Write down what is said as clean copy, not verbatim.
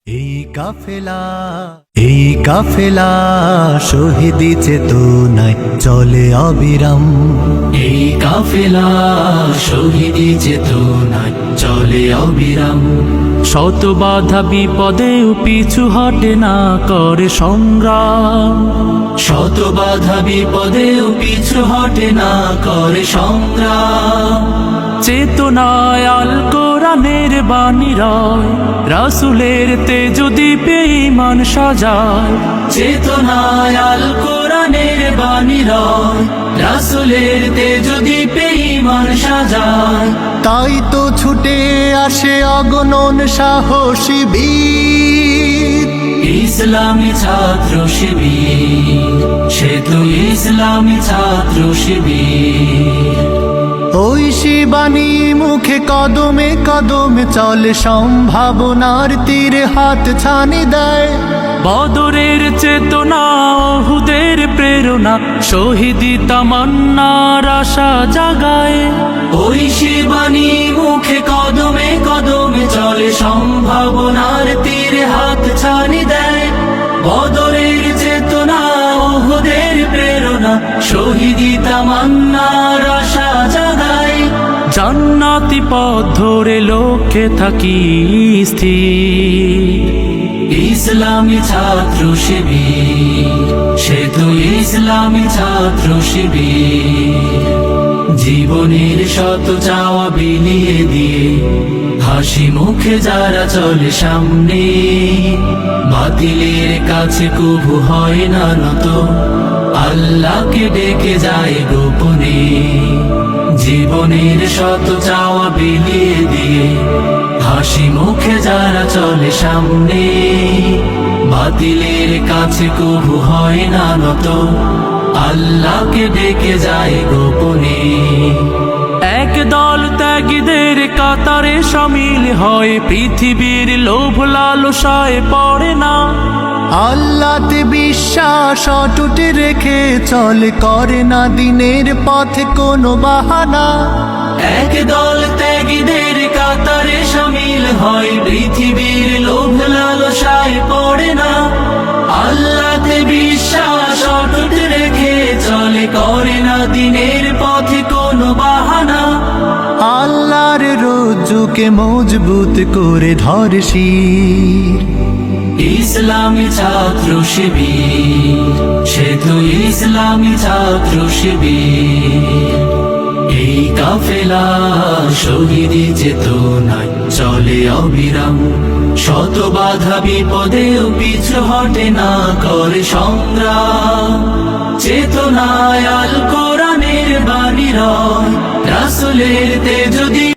এই কাফেলা শহীদি চেতনায় চলে অবিরাম। এই কাফেলা শহীদি চেতনায় চলে অবিরাম। শত বাধা বিপদেও পিছু হটে না করে সংগ্রাম। শত বাধা বিপদেও পিছু হটে না করে সংগ্রাম। চেতনায় আল কোরআনের বাণী রয়, রাসূলের তেজ দীপে ঈমান সাজায়। চেতনায় আল কোরআনের বাণী রয়, রাসূলের তেজ দীপে ঈমান সাজায়। তাই তো ছুটে আসে অগণন সাহসী বীর, ইসলামী ছাত্র শিবির। সে তো ইসলামী ছাত্র শিবির। ওই শিবানী মুখে কদমে কদমে চলে, সম্ভাবনার তীরে হাত ছানি দেয়। বদরের চেতনা, ওহুদের প্রেরণা, শহীদি তামান্নার আশা জাগায়। ওই শিবানী মুখে কদমে কদমে চলে, সম্ভাবনার তীরে হাত ছানি দেয়। বদরের চেতনা, ওহুদের প্রেরণা, শহীদি তামান্নার আশা জাগায়। জান্নাতি পথ ধরে লক্ষ্যে থাকি স্থির। ইসলামী ছাত্র শিবির। সে তো ইসলামী ছাত্র শিবির। জীবনের শত চাওয়া বিলিয়ে দিয়ে হাসি মুখে যারা চলে সামনে, বাতিলের কাছে কবু হয় না নত, আল্লাহকে ডেকে যায় গোপনে। জীবনের শত চাওয়া বিলিয়ে দিয়ে হাসি মুখে যারা চলে সামনে, বাতিলের কাছে কবু হয় না নত, আল্লাহকে ডেকে যায় গোপনে। এক দল ত্যাগীদের কাতারে শামিল হয়, পৃথিবীর লোভ লালসায় পড়ে না। আল্লাহতে বিশ্বাস অটুট রেখে চলে, করে না দিনের পথে কোনো বাহানা। এক দল ত্যাগীদের কাতারে শামিল হয়, পৃথিবীর লোভ লালসায় পড়ে না। আল্লাহতে বিশ্বাস অটুট রেখে চলে, করে না দিনের পথে কোনো বাহানা। আল্লাহর রজ্জুকে মজবুত করে ধরে শির, ইসলামী ছাত্র শিবির। সে তো ইসলামী ছাত্র শিবির। এই কাফেলা শহীদি চেতনায় চলে অবিরাম। শত বাধা বিপদেও পিছু হটে না করে সংগ্রাম। চেতনায় আল কোরআনের বাণী রয়, রাসূলের তেজ